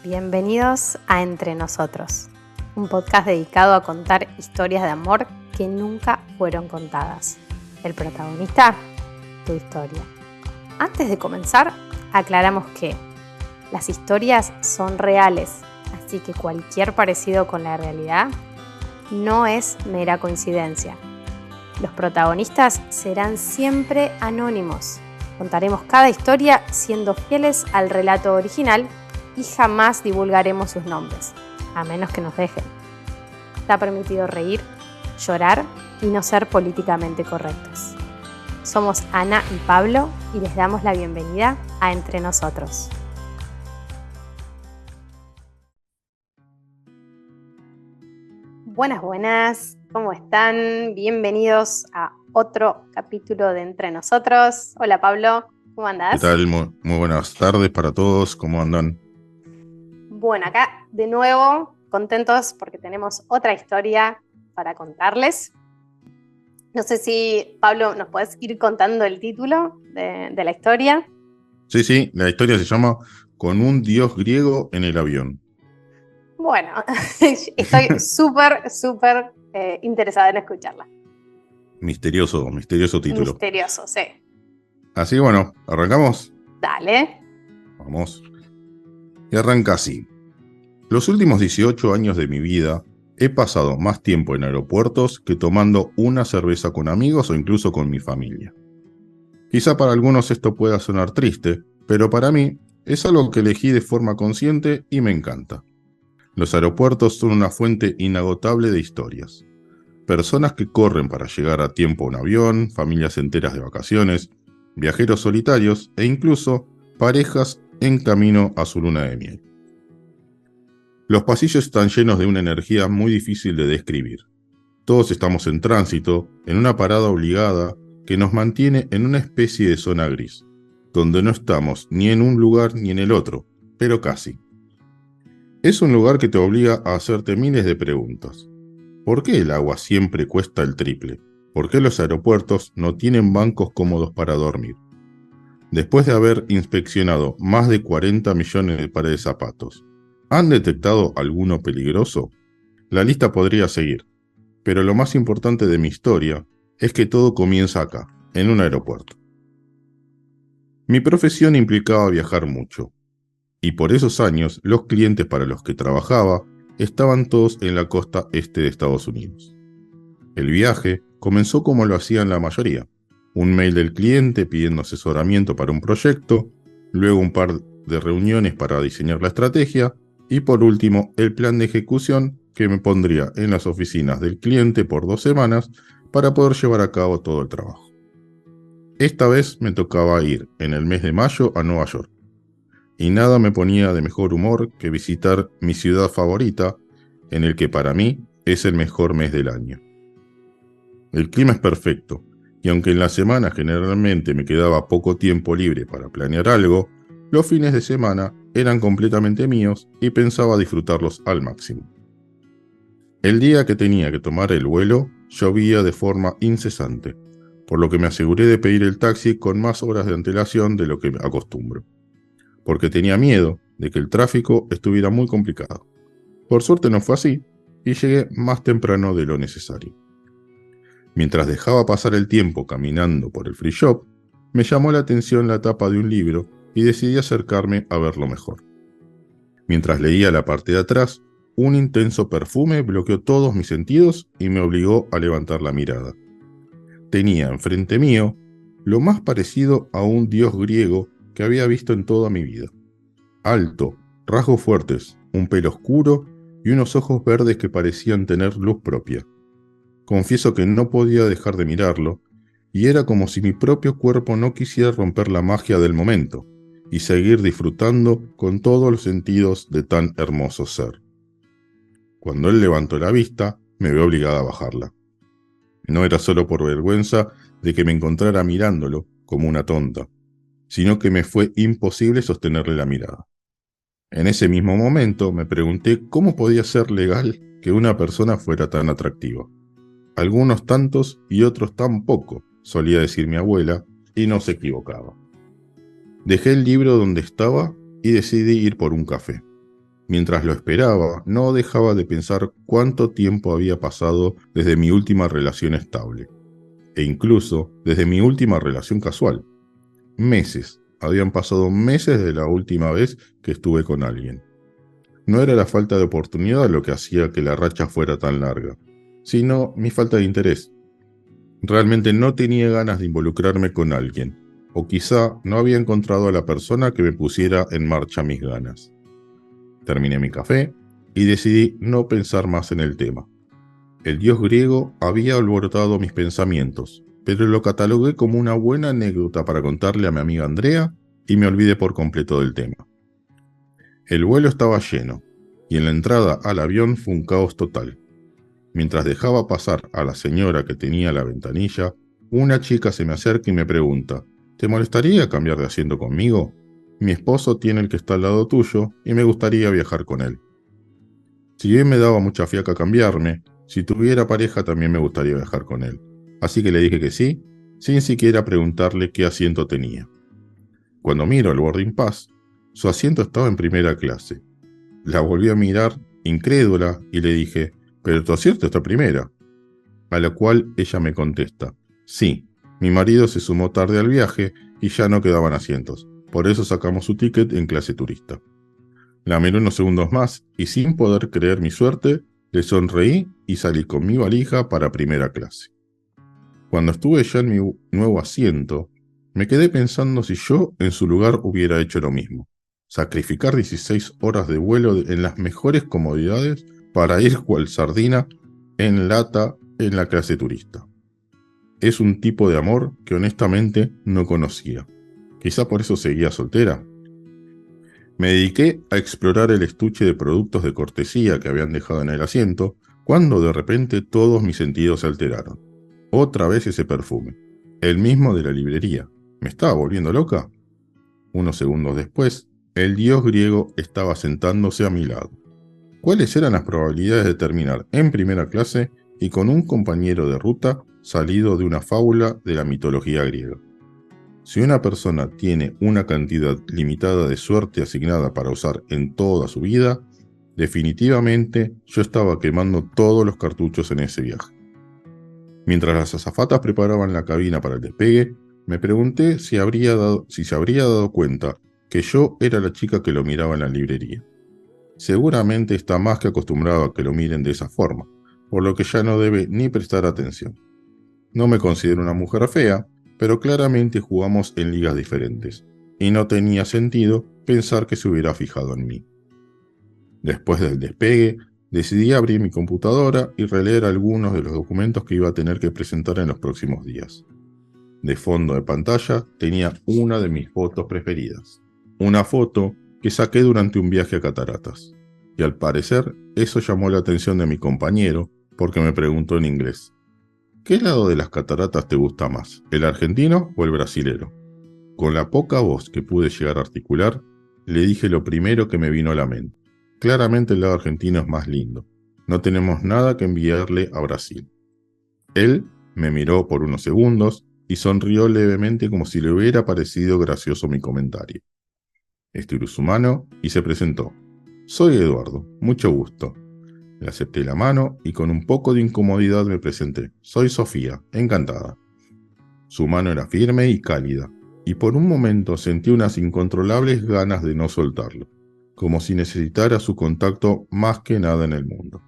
Bienvenidos a Entre Nosotros, un podcast dedicado a contar historias de amor que nunca fueron contadas. El protagonista, tu historia. Antes de comenzar, aclaramos que las historias son reales, así que cualquier parecido con la realidad no es mera coincidencia. Los protagonistas serán siempre anónimos. Contaremos cada historia siendo fieles al relato original y jamás divulgaremos sus nombres, a menos que nos dejen. Está permitido reír, llorar y no ser políticamente correctos. Somos Ana y Pablo y les damos la bienvenida a Entre Nosotros. Buenas, ¿cómo están? Bienvenidos a otro capítulo de Entre Nosotros. Hola Pablo, ¿cómo andás? ¿Qué tal? Muy buenas tardes para todos, ¿cómo andan? Bueno, acá de nuevo, contentos porque tenemos otra historia para contarles. No sé si, Pablo, ¿nos podés ir contando el título de la historia? Sí, la historia se llama Con un dios griego en el avión. Bueno, estoy súper interesada en escucharla. Misterioso título. Misterioso, sí. Así que bueno, ¿arrancamos? Dale. Vamos. Y arranca así. Los últimos 18 años de mi vida he pasado más tiempo en aeropuertos que tomando una cerveza con amigos o incluso con mi familia. Quizá para algunos esto pueda sonar triste, pero para mí es algo que elegí de forma consciente y me encanta. Los aeropuertos son una fuente inagotable de historias. Personas que corren para llegar a tiempo a un avión, familias enteras de vacaciones, viajeros solitarios e incluso parejas en camino a su luna de miel. Los pasillos están llenos de una energía muy difícil de describir. Todos estamos en tránsito, en una parada obligada que nos mantiene en una especie de zona gris, donde no estamos ni en un lugar ni en el otro, pero casi. Es un lugar que te obliga a hacerte miles de preguntas. ¿Por qué el agua siempre cuesta el triple? ¿Por qué los aeropuertos no tienen bancos cómodos para dormir? Después de haber inspeccionado más de 40 millones de pares de zapatos, ¿han detectado alguno peligroso? La lista podría seguir, pero lo más importante de mi historia es que todo comienza acá, en un aeropuerto. Mi profesión implicaba viajar mucho. Y por esos años, los clientes para los que trabajaba estaban todos en la costa este de Estados Unidos. El viaje comenzó como lo hacían la mayoría. Un mail del cliente pidiendo asesoramiento para un proyecto, luego un par de reuniones para diseñar la estrategia y por último el plan de ejecución que me pondría en las oficinas del cliente por 2 semanas para poder llevar a cabo todo el trabajo. Esta vez me tocaba ir en el mes de mayo a Nueva York. Y nada me ponía de mejor humor que visitar mi ciudad favorita, en el que para mí es el mejor mes del año. El clima es perfecto, y aunque en la semana generalmente me quedaba poco tiempo libre para planear algo, los fines de semana eran completamente míos y pensaba disfrutarlos al máximo. El día que tenía que tomar el vuelo, llovía de forma incesante, por lo que me aseguré de pedir el taxi con más horas de antelación de lo que acostumbro, porque tenía miedo de que el tráfico estuviera muy complicado. Por suerte no fue así, y llegué más temprano de lo necesario. Mientras dejaba pasar el tiempo caminando por el free shop, me llamó la atención la tapa de un libro y decidí acercarme a verlo mejor. Mientras leía la parte de atrás, un intenso perfume bloqueó todos mis sentidos y me obligó a levantar la mirada. Tenía enfrente mío lo más parecido a un dios griego que había visto en toda mi vida. Alto, rasgos fuertes, un pelo oscuro y unos ojos verdes que parecían tener luz propia. Confieso que no podía dejar de mirarlo, y era como si mi propio cuerpo no quisiera romper la magia del momento y seguir disfrutando con todos los sentidos de tan hermoso ser. Cuando él levantó la vista, me vi obligada a bajarla. No era solo por vergüenza de que me encontrara mirándolo como una tonta, sino que me fue imposible sostenerle la mirada. En ese mismo momento me pregunté cómo podía ser legal que una persona fuera tan atractiva. Algunos tantos y otros tan poco, solía decir mi abuela, y no se equivocaba. Dejé el libro donde estaba y decidí ir por un café. Mientras lo esperaba, no dejaba de pensar cuánto tiempo había pasado desde mi última relación estable, e incluso desde mi última relación casual. Meses, habían pasado meses de la última vez que estuve con alguien. No era la falta de oportunidad lo que hacía que la racha fuera tan larga, sino mi falta de interés. Realmente no tenía ganas de involucrarme con alguien, o quizá no había encontrado a la persona que me pusiera en marcha mis ganas. Terminé mi café y decidí no pensar más en el tema. El dios griego había alborotado mis pensamientos, pero lo catalogué como una buena anécdota para contarle a mi amiga Andrea y me olvidé por completo del tema. El vuelo estaba lleno y en la entrada al avión fue un caos total. Mientras dejaba pasar a la señora que tenía la ventanilla, una chica se me acerca y me pregunta: ¿te molestaría cambiar de asiento conmigo? Mi esposo tiene el que está al lado tuyo y me gustaría viajar con él. Si bien me daba mucha fiaca cambiarme, si tuviera pareja también me gustaría viajar con él. Así que le dije que sí, sin siquiera preguntarle qué asiento tenía. Cuando miro el boarding pass, su asiento estaba en primera clase. La volví a mirar, incrédula, y le dije: «¿Pero tu asiento está en primera?». A la cual ella me contesta: «Sí, mi marido se sumó tarde al viaje y ya no quedaban asientos. Por eso sacamos su ticket en clase turista». La miré unos segundos más y sin poder creer mi suerte, le sonreí y salí con mi valija para primera clase. Cuando estuve ya en mi nuevo asiento, me quedé pensando si yo en su lugar hubiera hecho lo mismo. Sacrificar 16 horas de vuelo en las mejores comodidades para ir cual sardina en lata en la clase turista. Es un tipo de amor que honestamente no conocía. Quizá por eso seguía soltera. Me dediqué a explorar el estuche de productos de cortesía que habían dejado en el asiento, cuando de repente todos mis sentidos se alteraron. Otra vez ese perfume, el mismo de la librería. ¿Me estaba volviendo loca? Unos segundos después, el dios griego estaba sentándose a mi lado. ¿Cuáles eran las probabilidades de terminar en primera clase y con un compañero de ruta salido de una fábula de la mitología griega? Si una persona tiene una cantidad limitada de suerte asignada para usar en toda su vida, definitivamente yo estaba quemando todos los cartuchos en ese viaje. Mientras las azafatas preparaban la cabina para el despegue, me pregunté si se habría dado cuenta que yo era la chica que lo miraba en la librería. Seguramente está más que acostumbrado a que lo miren de esa forma, por lo que ya no debe ni prestar atención. No me considero una mujer fea, pero claramente jugamos en ligas diferentes, y no tenía sentido pensar que se hubiera fijado en mí. Después del despegue, decidí abrir mi computadora y releer algunos de los documentos que iba a tener que presentar en los próximos días. De fondo de pantalla tenía una de mis fotos preferidas, una foto que saqué durante un viaje a Cataratas, y al parecer eso llamó la atención de mi compañero porque me preguntó en inglés: ¿qué lado de las cataratas te gusta más, el argentino o el brasilero? Con la poca voz que pude llegar a articular, le dije lo primero que me vino a la mente: claramente el lado argentino es más lindo, no tenemos nada que enviarle a Brasil. Él me miró por unos segundos y sonrió levemente como si le hubiera parecido gracioso mi comentario. Estiró su mano y se presentó: «Soy Eduardo, mucho gusto». Le acepté la mano y con un poco de incomodidad me presenté: «Soy Sofía, encantada». Su mano era firme y cálida, y por un momento sentí unas incontrolables ganas de no soltarlo, como si necesitara su contacto más que nada en el mundo.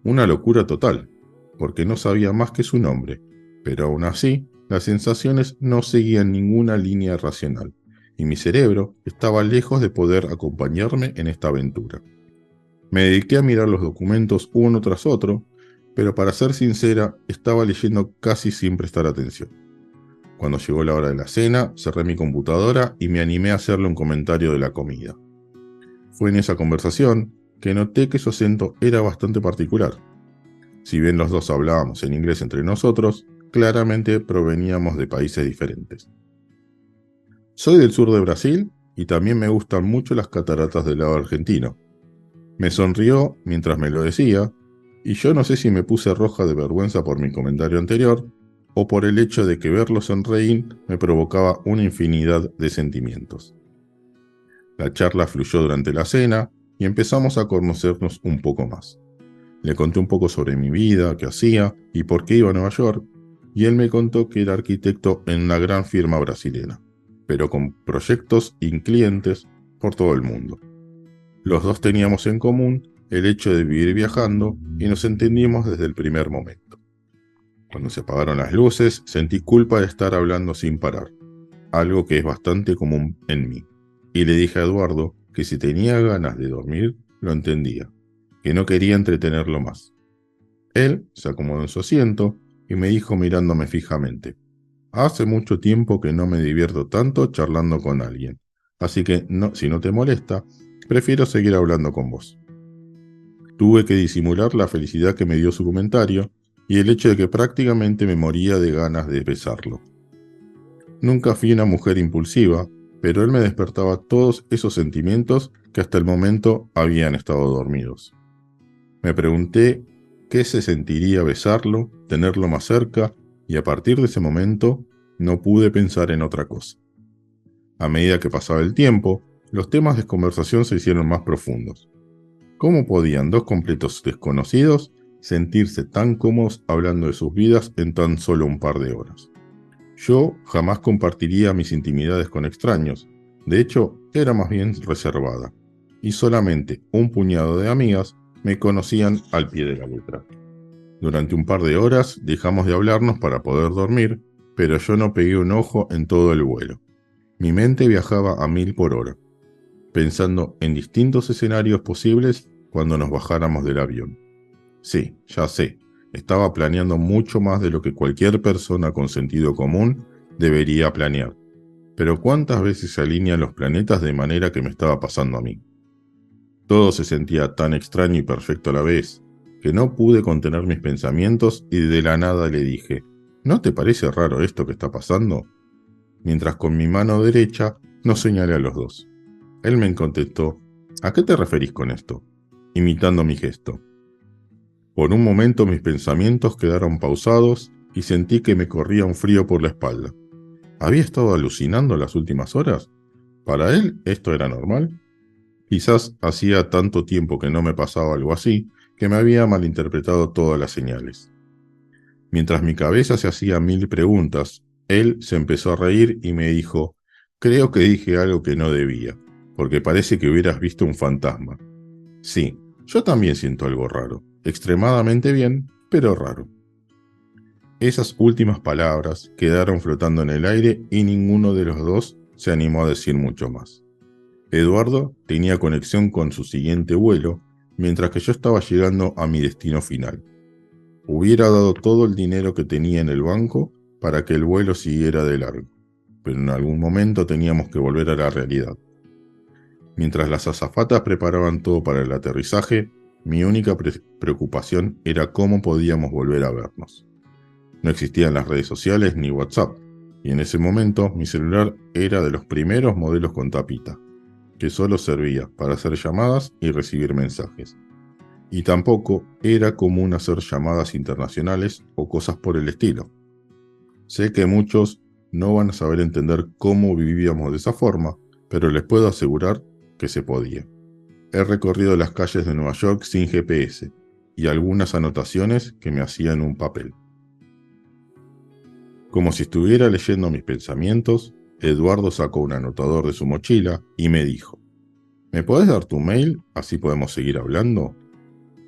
Una locura total, porque no sabía más que su nombre, pero aún así, las sensaciones no seguían ninguna línea racional, y mi cerebro estaba lejos de poder acompañarme en esta aventura. Me dediqué a mirar los documentos uno tras otro, pero para ser sincera, estaba leyendo casi sin prestar atención. Cuando llegó la hora de la cena, cerré mi computadora y me animé a hacerle un comentario de la comida. Fue en esa conversación que noté que su acento era bastante particular. Si bien los dos hablábamos en inglés entre nosotros, claramente proveníamos de países diferentes. Soy del sur de Brasil y también me gustan mucho las cataratas del lado argentino. Me sonrió mientras me lo decía, y yo no sé si me puse roja de vergüenza por mi comentario anterior, o por el hecho de que verlo sonreír me provocaba una infinidad de sentimientos. La charla fluyó durante la cena, y empezamos a conocernos un poco más. Le conté un poco sobre mi vida, qué hacía y por qué iba a Nueva York, y él me contó que era arquitecto en una gran firma brasilera, pero con proyectos y clientes por todo el mundo. Los dos teníamos en común el hecho de vivir viajando y nos entendimos desde el primer momento. Cuando se apagaron las luces, sentí culpa de estar hablando sin parar, algo que es bastante común en mí, y le dije a Eduardo que si tenía ganas de dormir, lo entendía, que no quería entretenerlo más. Él se acomodó en su asiento y me dijo mirándome fijamente: hace mucho tiempo que no me divierto tanto charlando con alguien, así que si no te molesta, prefiero seguir hablando con vos. Tuve que disimular la felicidad que me dio su comentario y el hecho de que prácticamente me moría de ganas de besarlo. Nunca fui una mujer impulsiva, pero él me despertaba todos esos sentimientos que hasta el momento habían estado dormidos. Me pregunté qué se sentiría besarlo, tenerlo más cerca, y a partir de ese momento no pude pensar en otra cosa. A medida que pasaba el tiempo, los temas de conversación se hicieron más profundos. ¿Cómo podían dos completos desconocidos sentirse tan cómodos hablando de sus vidas en tan solo un par de horas? Yo jamás compartiría mis intimidades con extraños. De hecho, era más bien reservada, y solamente un puñado de amigas me conocían al pie de la letra. Durante un par de horas dejamos de hablarnos para poder dormir, pero yo no pegué un ojo en todo el vuelo. Mi mente viajaba a 1000 por hora, pensando en distintos escenarios posibles cuando nos bajáramos del avión. Sí, ya sé, estaba planeando mucho más de lo que cualquier persona con sentido común debería planear. Pero ¿cuántas veces se alinean los planetas de manera que me estaba pasando a mí? Todo se sentía tan extraño y perfecto a la vez, que no pude contener mis pensamientos y de la nada le dije: ¿no te parece raro esto que está pasando? Mientras con mi mano derecha nos señalé a los dos. Él me contestó: ¿a qué te referís con esto?, imitando mi gesto. Por un momento mis pensamientos quedaron pausados y sentí que me corría un frío por la espalda. ¿Había estado alucinando las últimas horas? ¿Para él esto era normal? Quizás hacía tanto tiempo que no me pasaba algo así, que me había malinterpretado todas las señales. Mientras mi cabeza se hacía 1000 preguntas, él se empezó a reír y me dijo: creo que dije algo que no debía, porque parece que hubieras visto un fantasma. Sí, yo también siento algo raro, extremadamente bien, pero raro. Esas últimas palabras quedaron flotando en el aire y ninguno de los dos se animó a decir mucho más. Eduardo tenía conexión con su siguiente vuelo, mientras que yo estaba llegando a mi destino final. Hubiera dado todo el dinero que tenía en el banco para que el vuelo siguiera de largo, pero en algún momento teníamos que volver a la realidad. Mientras las azafatas preparaban todo para el aterrizaje, mi única preocupación era cómo podíamos volver a vernos. No existían las redes sociales ni WhatsApp, y en ese momento mi celular era de los primeros modelos con tapita, que solo servía para hacer llamadas y recibir mensajes. Y tampoco era común hacer llamadas internacionales o cosas por el estilo. Sé que muchos no van a saber entender cómo vivíamos de esa forma, pero les puedo asegurar que se podía. He recorrido las calles de Nueva York sin GPS y algunas anotaciones que me hacía en un papel. Como si estuviera leyendo mis pensamientos, Eduardo sacó un anotador de su mochila y me dijo: ¿me podés dar tu mail? Así podemos seguir hablando.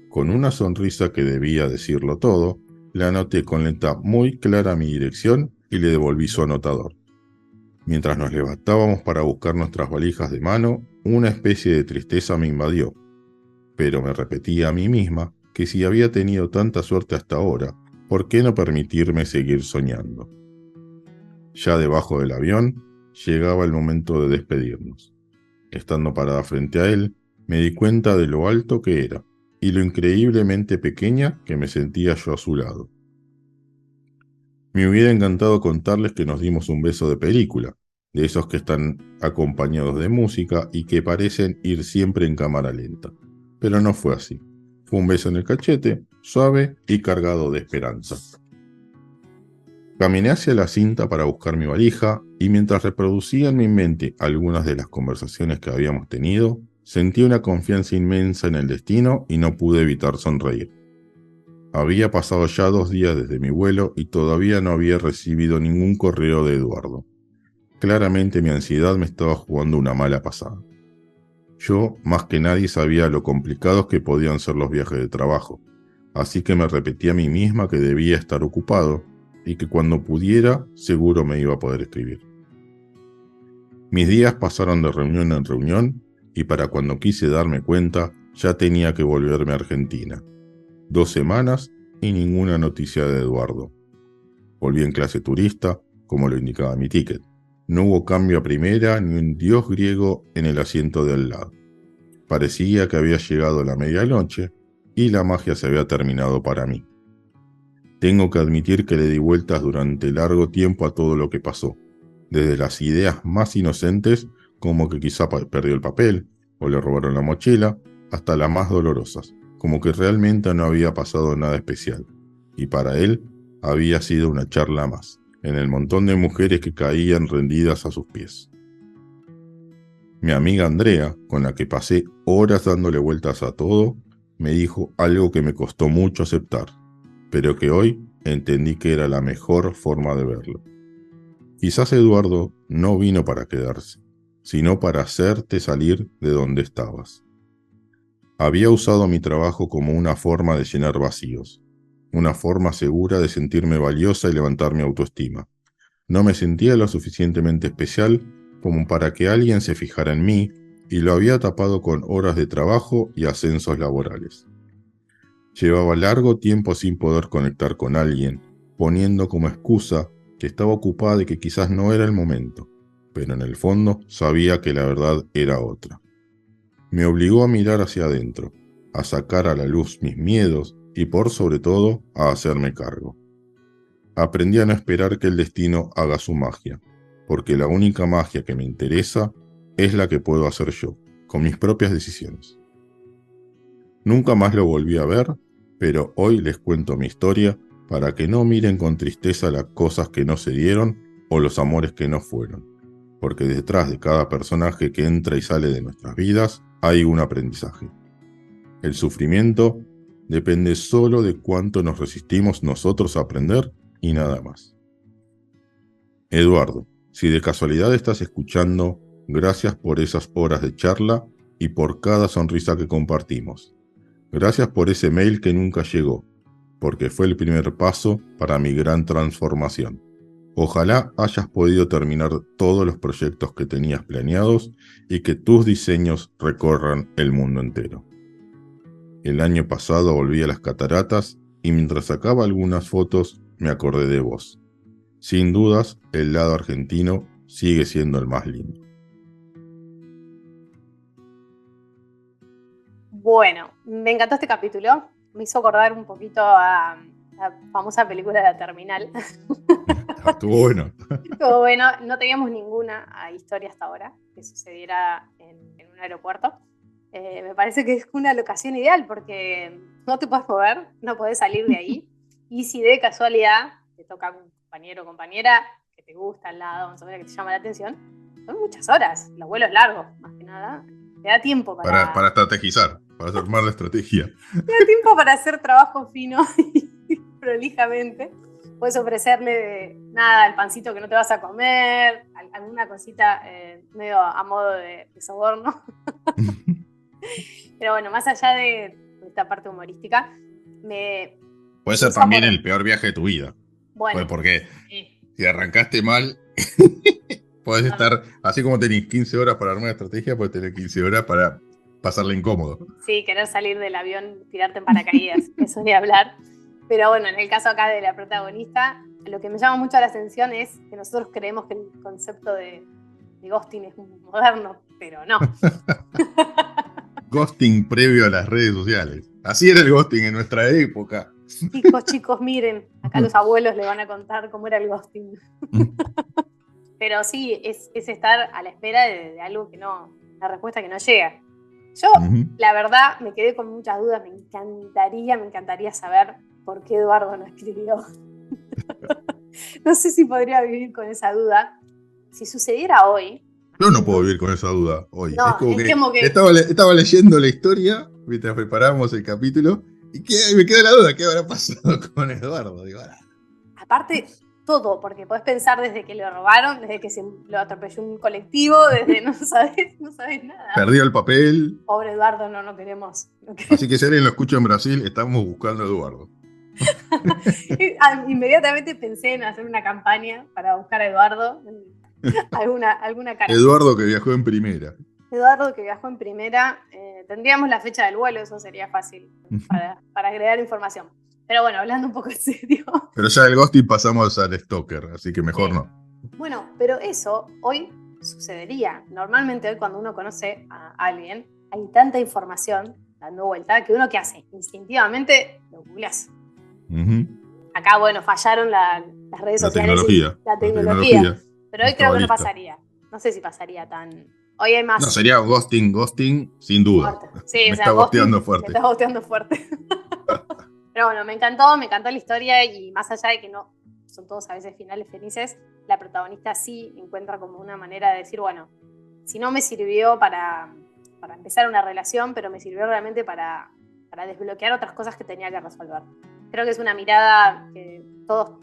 Con una sonrisa que debía decirlo todo, le anoté con letra muy clara mi dirección y le devolví su anotador. Mientras nos levantábamos para buscar nuestras valijas de mano, una especie de tristeza me invadió, pero me repetía a mí misma que si había tenido tanta suerte hasta ahora, ¿por qué no permitirme seguir soñando? Ya debajo del avión, llegaba el momento de despedirnos. Estando parada frente a él, me di cuenta de lo alto que era y lo increíblemente pequeña que me sentía yo a su lado. Me hubiera encantado contarles que nos dimos un beso de película, de esos que están acompañados de música y que parecen ir siempre en cámara lenta. Pero no fue así. Fue un beso en el cachete, suave y cargado de esperanza. Caminé hacia la cinta para buscar mi valija y mientras reproducía en mi mente algunas de las conversaciones que habíamos tenido, Sentí una confianza inmensa en el destino y no pude evitar sonreír. Había pasado ya 2 días desde mi vuelo y todavía no había recibido ningún correo de Eduardo. Claramente mi ansiedad me estaba jugando una mala pasada. Yo, más que nadie, sabía lo complicados que podían ser los viajes de trabajo, así que me repetí a mí misma que debía estar ocupado y que cuando pudiera, seguro me iba a poder escribir. Mis días pasaron de reunión en reunión y para cuando quise darme cuenta, ya tenía que volverme a Argentina. 2 semanas y ninguna noticia de Eduardo. Volví en clase turista, como lo indicaba mi ticket. No hubo cambio a primera ni un dios griego en el asiento de al lado. Parecía que había llegado la medianoche y la magia se había terminado para mí. Tengo que admitir que le di vueltas durante largo tiempo a todo lo que pasó, desde las ideas más inocentes, como que quizá perdió el papel o le robaron la mochila, hasta las más dolorosas, como que realmente no había pasado nada especial, y para él había sido una charla más, en el montón de mujeres que caían rendidas a sus pies. Mi amiga Andrea, con la que pasé horas dándole vueltas a todo, me dijo algo que me costó mucho aceptar, pero que hoy entendí que era la mejor forma de verlo. Quizás Eduardo no vino para quedarse, sino para hacerte salir de donde estabas. Había usado mi trabajo como una forma de llenar vacíos, una forma segura de sentirme valiosa y levantar mi autoestima. No me sentía lo suficientemente especial como para que alguien se fijara en mí y lo había tapado con horas de trabajo y ascensos laborales. Llevaba largo tiempo sin poder conectar con alguien, poniendo como excusa que estaba ocupada y que quizás no era el momento, pero en el fondo sabía que la verdad era otra. Me obligó a mirar hacia adentro, a sacar a la luz mis miedos y por sobre todo a hacerme cargo. Aprendí a no esperar que el destino haga su magia, porque la única magia que me interesa es la que puedo hacer yo, con mis propias decisiones. Nunca más lo volví a ver, pero hoy les cuento mi historia para que no miren con tristeza las cosas que no se dieron o los amores que no fueron, porque detrás de cada personaje que entra y sale de nuestras vidas hay un aprendizaje. El sufrimiento depende solo de cuánto nos resistimos nosotros a aprender y nada más. Eduardo, si de casualidad estás escuchando, gracias por esas horas de charla y por cada sonrisa que compartimos. Gracias por ese mail que nunca llegó, porque fue el primer paso para mi gran transformación. Ojalá hayas podido terminar todos los proyectos que tenías planeados y que tus diseños recorran el mundo entero. El año pasado volví a las cataratas y mientras sacaba algunas fotos me acordé de vos. Sin dudas, el lado argentino sigue siendo el más lindo. Bueno, me encantó este capítulo. Me hizo acordar un poquito a la famosa película de La Terminal. Estuvo bueno. Estuvo bueno. No teníamos ninguna historia hasta ahora que sucediera en un aeropuerto. Me parece que es una locación ideal porque no te puedes mover, no podés salir de ahí. Y si de casualidad te toca un compañero o compañera que te gusta al lado, más o menos que te llama la atención, son muchas horas. Los vuelos largos, más que nada. Te da tiempo para estrategizar, para armar la estrategia. Te da tiempo para hacer trabajo fino y prolijamente. Puedes ofrecerle nada, el pancito que no te vas a comer, alguna cosita medio a modo de soborno. Pero bueno, más allá de esta parte humorística, puede ser también el peor viaje de tu vida. Bueno, porque si arrancaste mal, podés estar, así como tenés 15 horas para armar una estrategia, podés tener 15 horas para pasarle incómodo. Sí, querer salir del avión, tirarte en paracaídas, eso ni hablar. Pero bueno, en el caso acá de la protagonista, lo que me llama mucho la atención es que nosotros creemos que el concepto de ghosting es moderno, pero no. Ghosting previo a las redes sociales. Así era el ghosting en nuestra época. Chicos, miren, acá los abuelos le van a contar cómo era el ghosting. Pero sí, es estar a la espera de algo que no, la respuesta que no llega. Yo, la verdad, me quedé con muchas dudas. Me encantaría saber por qué Eduardo no escribió. No sé si podría vivir con esa duda. Si sucediera hoy, Yo no puedo vivir con esa duda hoy. Es No, como es que como que, estaba leyendo la historia mientras preparábamos el capítulo y me queda la duda, ¿qué habrá pasado con Eduardo? Digo, aparte, todo, porque podés pensar desde que lo robaron, desde que se lo atropelló un colectivo, desde no sabes nada. perdió el papel. Pobre Eduardo, no queremos. Así que si alguien lo escucha en Brasil, estamos buscando a Eduardo. Inmediatamente pensé en hacer una campaña para buscar a Eduardo, alguna cara. Eduardo que viajó en primera. Eduardo que viajó en primera, tendríamos la fecha del vuelo, eso sería fácil para agregar información. Pero bueno, hablando un poco en serio. Pero ya del ghosting pasamos al stalker, así que mejor no. Bueno, pero eso hoy sucedería. Normalmente hoy cuando uno conoce a alguien, hay tanta información dando vuelta que uno, ¿qué hace? Instintivamente lo googleás. Uh-huh. Acá, bueno, fallaron las redes sociales y la tecnología. Pero hoy creo que no pasaría. No sé si pasaría tan... Hoy hay más... No, sería ghosting, sin duda. Sí, me está ghosteando fuerte. Me está ghosteando fuerte. Pero bueno, me encantó la historia y más allá de que no son todos a veces finales felices, la protagonista sí encuentra como una manera de decir, bueno, si no me sirvió para empezar una relación, pero me sirvió realmente para desbloquear otras cosas que tenía que resolver. Creo que es una mirada que todos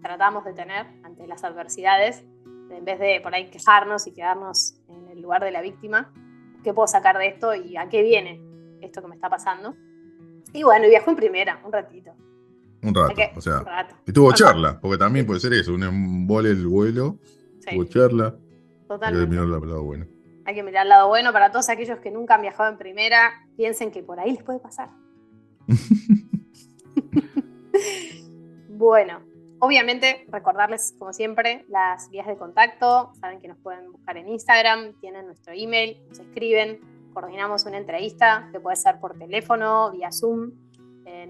tratamos de tener ante las adversidades, en vez de por ahí quejarnos y quedarnos en el lugar de la víctima. ¿Qué puedo sacar de esto y a qué viene esto que me está pasando? Y bueno, y viajó en primera, un ratito. Un rato. Y tuvo charla, porque también puede ser eso, un embole el vuelo, sí. Tuvo charla. Totalmente. Hay que mirar el lado bueno. Hay que mirar el lado bueno para todos aquellos que nunca han viajado en primera, piensen que por ahí les puede pasar. Bueno, obviamente recordarles como siempre las vías de contacto, saben que nos pueden buscar en Instagram, tienen nuestro email, nos escriben, coordinamos una entrevista que puede ser por teléfono, vía Zoom,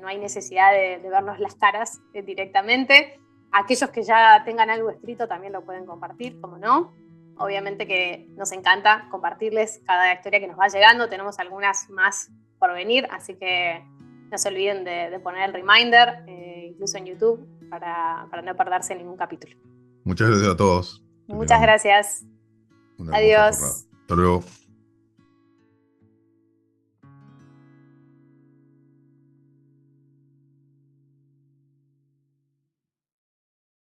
no hay necesidad de vernos las caras directamente. Aquellos que ya tengan algo escrito también lo pueden compartir, como no. Obviamente que nos encanta compartirles cada historia que nos va llegando, tenemos algunas más por venir, así que no se olviden de poner el reminder, incluso en YouTube, para no perderse ningún capítulo. Muchas gracias a todos. Muchas gracias. Adiós. Hasta luego.